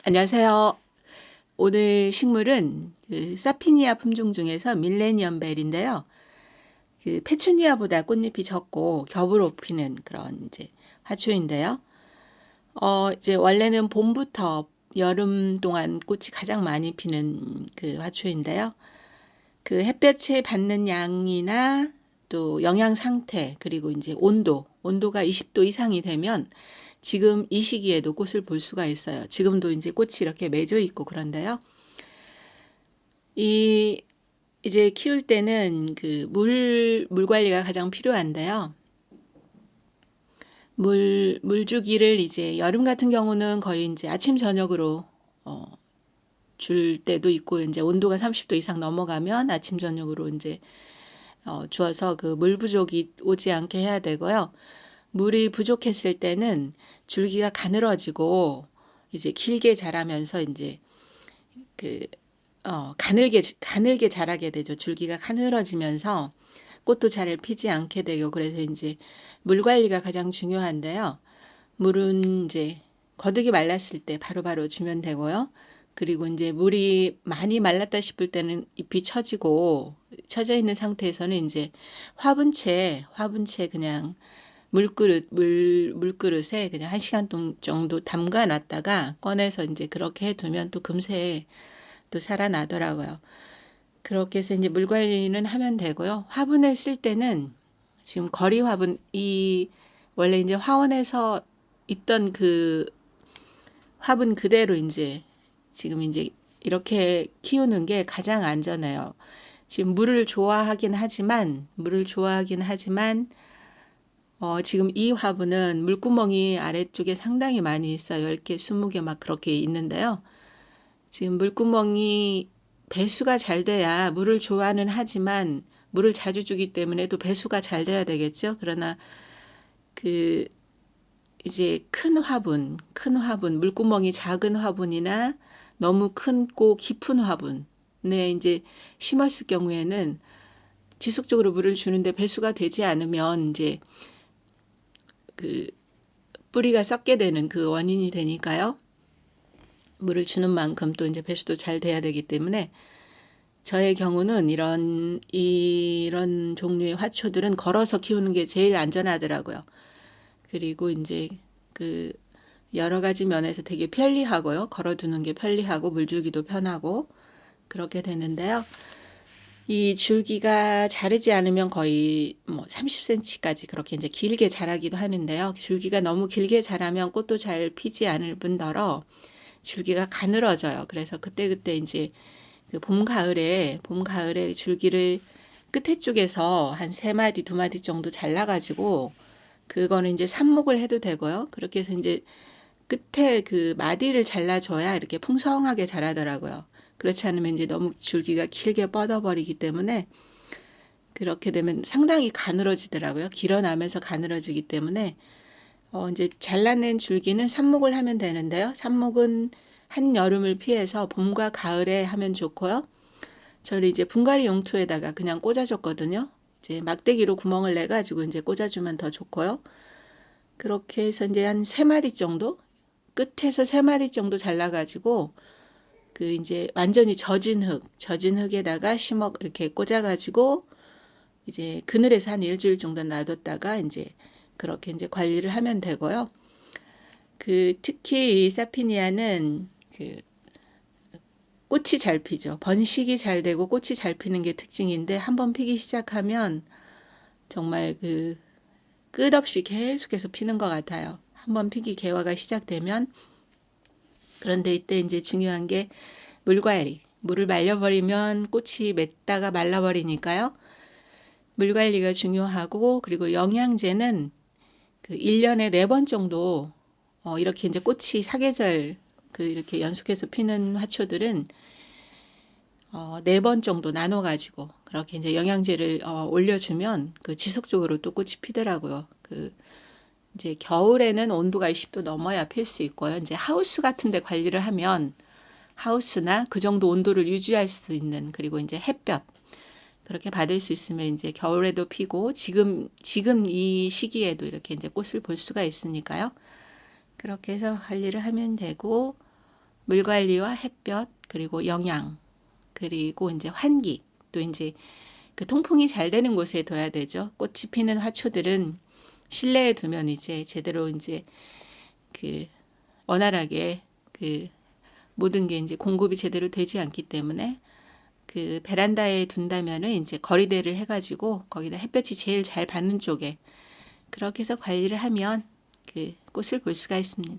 안녕하세요. 오늘 식물은 사피니아 품종 중에서 밀레니엄 벨인데요. 페추니아보다 꽃잎이 적고 겹으로 피는 그런 이제 화초인데요. 이제 원래는 봄부터 여름 동안 꽃이 가장 많이 피는 그 화초인데요. 그 햇볕에 받는 양이나 또 영양 상태, 그리고 이제 온도가 20도 이상이 되면 지금 이 시기에도 꽃을 볼 수가 있어요. 지금도 이제 꽃이 이렇게 맺어 있고 그런데요. 이제 키울 때는 물 관리가 가장 필요한데요. 물 주기를 이제 여름 같은 경우는 거의 이제 아침, 저녁으로 줄 때도 있고, 이제 온도가 30도 이상 넘어가면 아침, 저녁으로 이제 주어서 그 물 부족이 오지 않게 해야 되고요. 물이 부족했을 때는 줄기가 가늘어지고 이제 길게 자라면서 이제 그 가늘게 자라게 되죠. 줄기가 가늘어지면서 꽃도 잘 피지 않게 되고, 그래서 이제 물 관리가 가장 중요한데요. 물은 이제 거득이 말랐을 때 바로바로 주면 되고요. 그리고 이제 물이 많이 말랐다 싶을 때는 잎이 처져 있는 상태에서는 이제 화분채 그냥 물그릇에 그냥 1시간 정도 담가 놨다가 꺼내서 이제 그렇게 해두면 또 금세 또 살아나더라고요. 그렇게 해서 이제 물 관리는 하면 되고요. 화분을 쓸 때는 지금 거리 화분, 원래 이제 화원에서 있던 그 화분 그대로 이제 지금 이제 이렇게 키우는 게 가장 안전해요. 지금 물을 좋아하긴 하지만 지금 이 화분은 물구멍이 아래쪽에 상당히 많이 있어요. 10개, 20개 막 그렇게 있는데요. 지금 물구멍이 배수가 잘 돼야, 물을 좋아는 하지만 물을 자주 주기 때문에 또 배수가 잘 돼야 되겠죠. 그러나 그 이제 큰 화분, 물구멍이 작은 화분이나 너무 크고 깊은 화분에 이제 심었을 경우에는 지속적으로 물을 주는데 배수가 되지 않으면 이제 그 뿌리가 썩게 되는 그 원인이 되니까요. 물을 주는 만큼 또 이제 배수도 잘 돼야 되기 때문에, 저의 경우는 이런 종류의 화초들은 걸어서 키우는 게 제일 안전하더라고요. 그리고 이제 그 여러 가지 면에서 되게 편리하고요. 걸어두는 게 편리하고 물 주기도 편하고 그렇게 되는데요. 이 줄기가 자르지 않으면 거의 뭐 30cm까지 그렇게 이제 길게 자라기도 하는데요. 줄기가 너무 길게 자라면 꽃도 잘 피지 않을 뿐더러 줄기가 가늘어져요. 그래서 그때그때 이제 봄, 가을에 줄기를 끝에 쪽에서 한 3마디, 2마디 정도 잘라가지고 그거는 이제 삽목을 해도 되고요. 그렇게 해서 이제 끝에 그 마디를 잘라줘야 이렇게 풍성하게 자라더라고요. 그렇지 않으면 이제 너무 줄기가 길게 뻗어버리기 때문에 그렇게 되면 상당히 가늘어지더라고요. 길어나면서 가늘어지기 때문에 이제 잘라낸 줄기는 삽목을 하면 되는데요. 삽목은 한여름을 피해서 봄과 가을에 하면 좋고요. 저는 이제 분갈이 용토에다가 그냥 꽂아줬거든요. 이제 막대기로 구멍을 내가지고 이제 꽂아주면 더 좋고요. 그렇게 해서 이제 한 3마디 정도, 끝에서 3마디 정도 잘라가지고 그 이제 완전히 젖은 흙에다가 이렇게 꽂아가지고 이제 그늘에서 한 일주일 정도 놔뒀다가 이제 그렇게 이제 관리를 하면 되고요. 특히 이 사피니아는 꽃이 잘 피죠. 번식이 잘 되고 꽃이 잘 피는 게 특징인데, 한번 피기 시작하면 정말 끝없이 계속해서 피는 것 같아요. 한번 피기 개화가 시작되면. 그런데 이때 이제 중요한 게 물 관리. 물을 말려버리면 꽃이 맺다가 말라버리니까요. 물 관리가 중요하고, 그리고 영양제는 1년에 4번 정도 이렇게 이제 꽃이 사계절 이렇게 연속해서 피는 화초들은 4번 정도 나눠가지고 그렇게 이제 영양제를 올려주면 지속적으로 또 꽃이 피더라고요. 이제 겨울에는 온도가 20도 넘어야 필 수 있고요. 이제 하우스 같은 데 관리를 하면 하우스나 그 정도 온도를 유지할 수 있는, 그리고 이제 햇볕 그렇게 받을 수 있으면 이제 겨울에도 피고 지금 이 시기에도 이렇게 이제 꽃을 볼 수가 있으니까요. 그렇게 해서 관리를 하면 되고, 물 관리와 햇볕, 그리고 영양, 그리고 이제 환기, 또 이제 그 통풍이 잘 되는 곳에 둬야 되죠. 꽃이 피는 화초들은 실내에 두면 이제 제대로 이제 그 원활하게 그 모든 게 이제 공급이 제대로 되지 않기 때문에 그 베란다에 둔다면은 이제 거리대를 해가지고 거기다 햇볕이 제일 잘 받는 쪽에 그렇게 해서 관리를 하면 그 꽃을 볼 수가 있습니다.